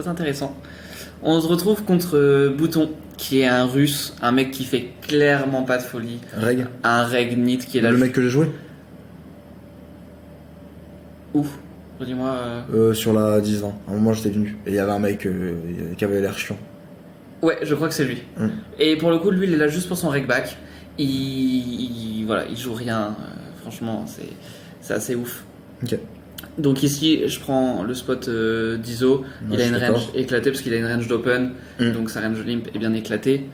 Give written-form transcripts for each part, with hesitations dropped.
pas intéressant. On se retrouve contre Bouton, qui est un russe, un mec qui fait clairement pas de folie. Reg. Un Regnit qui est là. Le mec que j'ai joué Où Dis-moi. Sur la 10 ans. À un moment j'étais venu. Et il y avait un mec qui avait l'air chiant. Ouais, je crois que c'est lui. Et pour le coup, lui, il est là juste pour son regback. Voilà, il joue rien. Franchement, c'est assez ouf. Ok. Donc ici, je prends le spot d'ISO. Il a une range éclatée parce qu'il a une range d'open. Donc sa range limp est bien éclatée.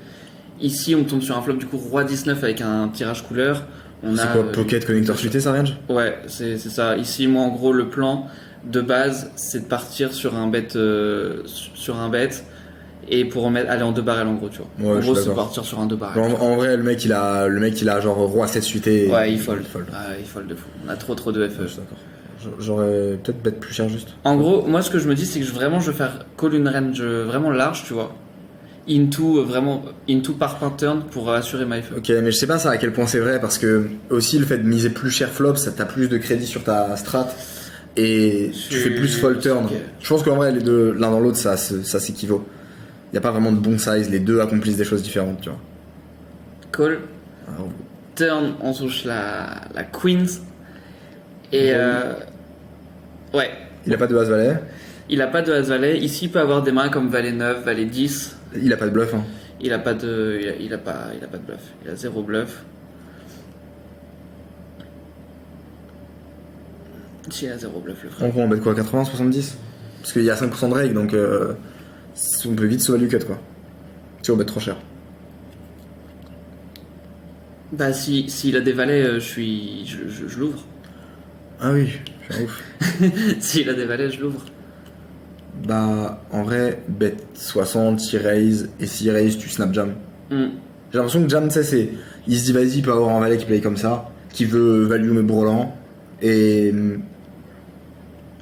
Ici, on tombe sur un flop du coup roi 19 avec un tirage couleur. C'est quoi, pocket connecteur suité sa range? Ouais, c'est ça. Ici, moi, en gros, le plan de base, c'est de partir sur un bet, et pour aller en 2 barrels en gros, tu vois. Ouais, en gros, c'est partir sur un 2 barels. En vrai, le mec il a genre roi 7 suité. Ouais, il fold. Il fold de fou. On a trop de FE. Ouais, d'accord. J'aurais peut-être bet plus cher juste. En gros, moi, ce que je me dis, c'est que je veux faire call une range vraiment large, tu vois. Into par turn pour assurer my FE. Ok, mais je sais pas ça à quel point c'est vrai parce que aussi le fait de miser plus cher flop, ça t'as plus de crédit sur ta strat et tu fais plus fold turn. Okay. Je pense qu'en vrai les deux, l'un dans l'autre, ça s'équivaut. Y a pas vraiment de bon size, les deux accomplissent des choses différentes, tu vois. Call. Alors, turn, on touche la queens et ouais. Il a pas de as valet. Il a pas de as valet. Ici, il peut avoir des mains comme valet 9, valet 10. Il a pas de bluff. Hein. Il a pas de bluff. Il a 0 bluff. Si, il a 0 bluff, le frère. En gros, on bet quoi, 80, 70 ? Parce qu'il y a 5% de règle, donc on peut vite se value cut, quoi. Si on bet trop cher. Bah, s'il a des valets, je l'ouvre. Ah oui, je suis ouf. S'il a des valets, je l'ouvre. Bah, en vrai, bet 60, il raise, et s'il raise, tu snap jam. J'ai l'impression que jam, tu sais, il se dit vas-y, il peut avoir un valet qui play comme ça, qui veut value mes brelans, et.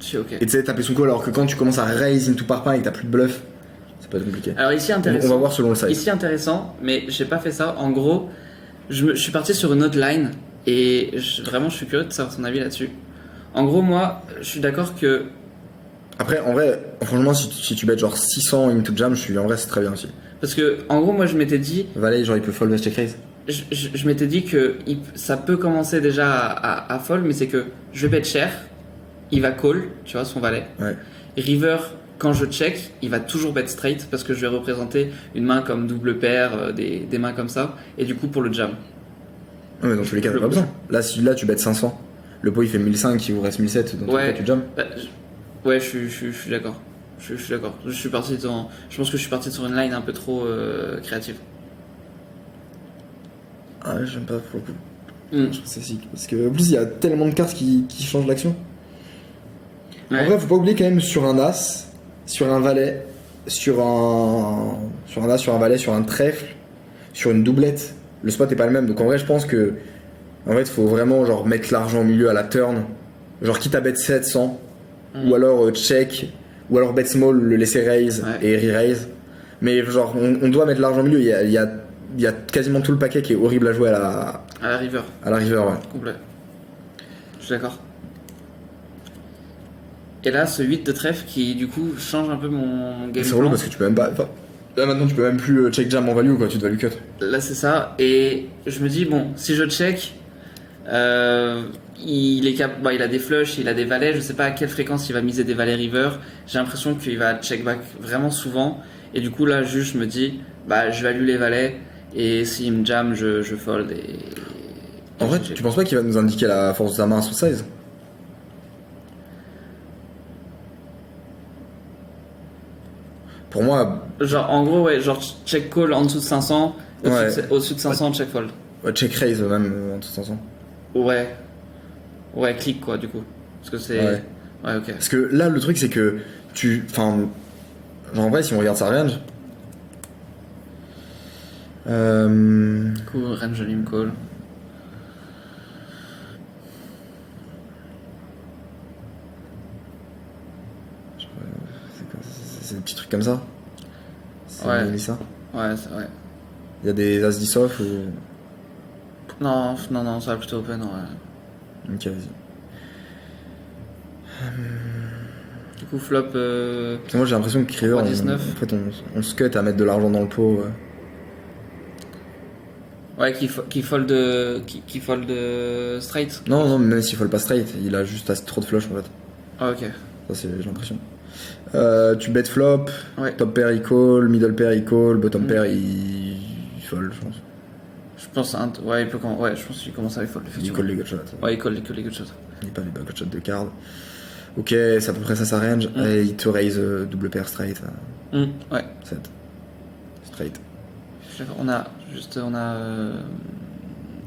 Okay. Et tu sais, taper son call, alors que quand tu commences à raise into par pain et que t'as plus de bluff, ça peut être compliqué. Alors ici, intéressant. On va voir selon le size. Ici, intéressant, mais j'ai pas fait ça. En gros, je suis parti sur une autre line, et vraiment, je suis curieux de savoir ton avis là-dessus. En gros, moi, je suis d'accord que. Après, en vrai, franchement, si tu bets genre 600 into jam, en vrai, c'est très bien aussi. Parce que, en gros, moi, je m'étais dit. Valet, genre, il peut fold best check raise. Je m'étais dit que ça peut commencer déjà à fold, mais c'est que je vais bet cher, il va call, tu vois, son valet. Ouais. River, quand je check, il va toujours bet straight parce que je vais représenter une main comme double paire, des mains comme ça, et du coup, pour le jam. Non, mais dans tous les cas, t'as pas besoin. Là, tu bets 500. Le pot, il fait 1005, il vous reste 1007, donc tu jam. Ouais, je suis d'accord. Je suis d'accord. Je pense que je suis parti sur une line un peu trop créative. Ah ouais, j'aime pas pour le coup. Je trouve que c'est sick. Parce que en plus, il y a tellement de cartes qui changent l'action. Ouais. En vrai, faut pas oublier quand même sur un as, sur un valet, sur un as, sur un valet, sur un trèfle, sur une doublette, le spot est pas le même. Donc en vrai, je pense que en fait, faut vraiment genre mettre l'argent au milieu à la turn. Genre quitte à bet 700 ou alors check ou alors bet small, le laisser raise et re-raise. Mais genre on doit mettre l'argent au milieu, il y a quasiment tout le paquet qui est horrible à jouer à la river. À la river, ouais. Complet. Je suis d'accord. Et là, ce 8 de trèfle qui du coup change un peu mon game. C'est relou parce que tu peux même pas. Là maintenant, tu peux même plus check jam en value, quoi. Tu te value cut. Là, c'est ça. Et je me dis, bon, si je check, il a des flushs, il a des valets. Je sais pas à quelle fréquence il va miser des valets river. J'ai l'impression qu'il va check back vraiment souvent. Et du coup, là, juste, je me dis, bah, je value les valets. Et s'il me jam, je fold. En vrai, tu penses pas qu'il va nous indiquer la force de sa main à son size? Pour moi. Genre, en gros, ouais, genre check call en dessous de 500, au-dessus de 500, check fold. Ouais, check raise même en dessous de 500. Ouais. Ouais, click quoi, du coup. Parce que c'est. Ouais, ok. Parce que là, le truc, c'est que enfin. Genre, en vrai, si on regarde sa range. Cool, range lim call. C'est des petits trucs comme ça. Ouais. Ça. Ouais, c'est vrai. Il y a des as 10 off ou. Non, ça va plutôt open, ouais. Ok, vas-y. Du coup, flop. Moi j'ai l'impression que River, 3-19. en fait, on se cut à mettre de l'argent dans le pot. Ouais, qui fold straight. Non, même s'il fold pas straight, il a juste trop de flush en fait. Ah, ok. Ça, c'est j'ai l'impression. Tu bet flop, Ouais. top pair il call, middle pair il call, bottom pair il fold, je pense. Je pense ouais, je pense qu'il commence à les fold. Il Effectivement. call les gut shots. Ouais, il colle les good shots. Il n'est pas les gut shots de card. Ok, c'est à peu près ça sa range. Et il te raise double pair straight. Ouais. 7. Straight. Je suis d'accord. On a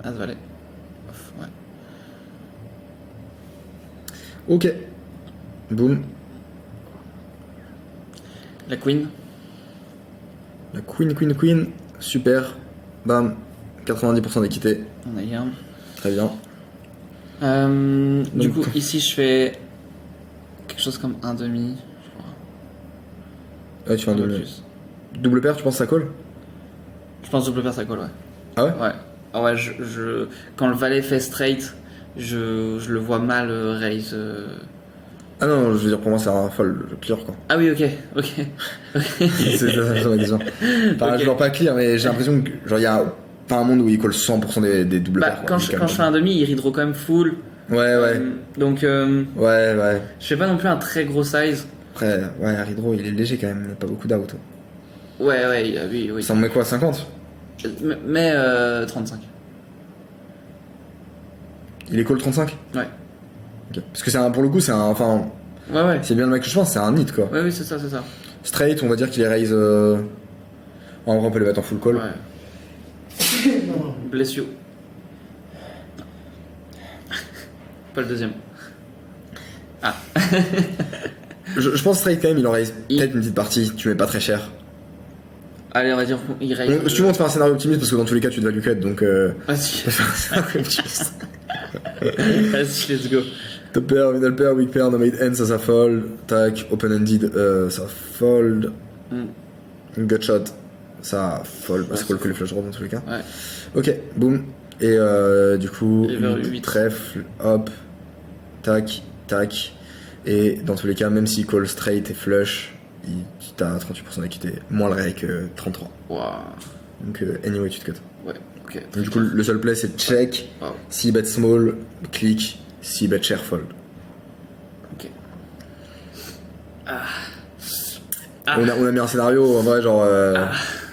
As valet. Off, ouais. Ok. Boom. La queen. La queen. Super. Bam. 90% d'équité. On a eu un. Très bien. Du Donc- coup, ici, je fais quelque chose comme un demi. Je crois. Ouais, tu fais un peu double. plus. Double pair, tu penses que ça colle? Je pense double pair, ça colle, ouais. Ah ouais? Ouais. Ah ouais, quand le valet fait straight, je le vois mal raise. Ah non, je veux dire, pour moi, c'est un fold, clear quoi. Ah oui, ok. C'est ça ma question. Enfin, Ok. je vois pas clear, mais j'ai l'impression que, genre, il y a pas un monde où il colle 100% des double Bah, pairs. quoi. quand Il est je quand même fais un demi, il redraw quand même full. Ouais. Donc, Ouais. je fais pas non plus un très gros size. Après, ouais, Hydro, il est léger quand même, il n'y a pas beaucoup d'out. Ouais, oui. Ça en met quoi, 50? Mais 35. Il est call 35? Ouais. Ok. Parce que pour le coup, enfin, Ouais. c'est bien le mec que je pense, c'est un nid quoi. Ouais, oui, c'est ça. Straight, on va dire qu'il est raise. En vrai, on peut les mettre en full call. Ouais. Bless you. Pas le deuxième. Ah. Je pense straight quand même, il en raise peut-être une petite partie, tu mets pas très cher. Allez, on va dire qu'il raise. Si tu veux, on te fait un scénario optimiste parce que dans tous les cas, tu te value cut donc. Vas-y. on va faire un scénario optimiste. Vas-y, let's go. Top pair, middle pair, weak pair, no made end, ça fold. Tac, open-ended, ça fold. Gut shot, ça fold. Parce qu'on que les flush draws dans tous les cas. Ouais. Ok, boum. Et du coup, River 8 8. trèfle, hop, tac. Et dans tous les cas, même s'il call straight et flush, t'as 38% d'équité. Moins le rake, 33. Waouh. Donc anyway, tu te cut. Ouais, ok. Donc, du coup, le seul play c'est check. Wow. Si bet small, click. Si bet share, fold. Ok. On a mis un scénario en vrai genre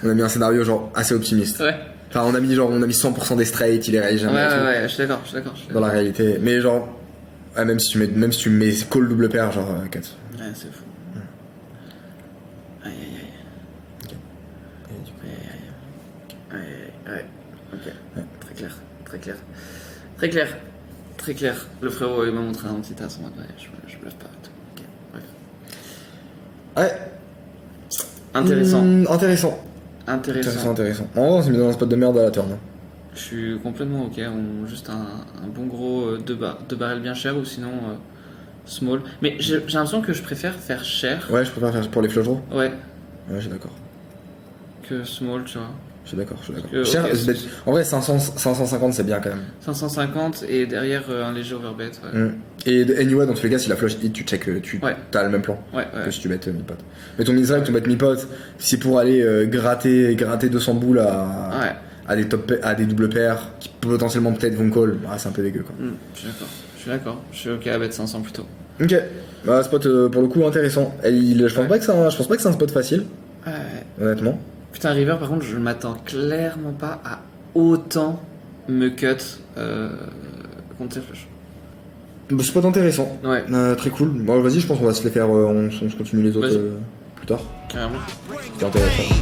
on a mis un scénario genre assez optimiste. Ouais. Enfin on a mis 100% des straight, il est raise jamais. et tout. Ouais, je suis d'accord. Dans la réalité, mais genre même si tu mets call double pair genre 4. Ouais, c'est fou. Aïe. Et du coup, Ouais. Ok. Très clair. Le frérot il m'a montré un petit tas en mode ouais, je bluffe pas. Ok. Bref. ouais. Intéressant. Intéressant. En vrai, on s'est mis dans un spot de merde à la turn. hein. Je suis complètement ok. Juste un bon gros deux barrels bien cher ou sinon small. Mais j'ai l'impression que je préfère faire cher. Ouais, je préfère faire pour les flush draws. Ouais. Ouais, j'ai d'accord. Que small, tu vois. Je suis d'accord. que, Cher, ok, en vrai, 550 c'est bien quand même. 550 et derrière un léger overbet. Ouais. Et anyway, dans tous les cas, si la flush hit, tu check, Ouais. t'as le même plan Ouais. que si tu bets mi-pot. Mais ton mid-range, ton bet mi-pot, c'est pour aller gratter 200 boules à des double pairs qui potentiellement peut-être vont call. Ah, c'est un peu dégueu quoi. Je suis d'accord. Je suis ok à bet 500 plutôt. Ok, bah, spot pour le coup intéressant. Je pense pas que c'est un spot facile, Ouais. honnêtement. Putain, River, par contre, je m'attends clairement pas à autant me cut contre ses flush. Bah, spot intéressant. Ouais, Très cool. Bon, vas-y, je pense qu'on va se les faire. On se continue les autres Vas-y. plus tard. carrément. C'était intéressant.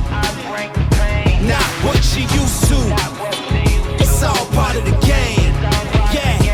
Not what you used to. It's all part of the game. Yeah.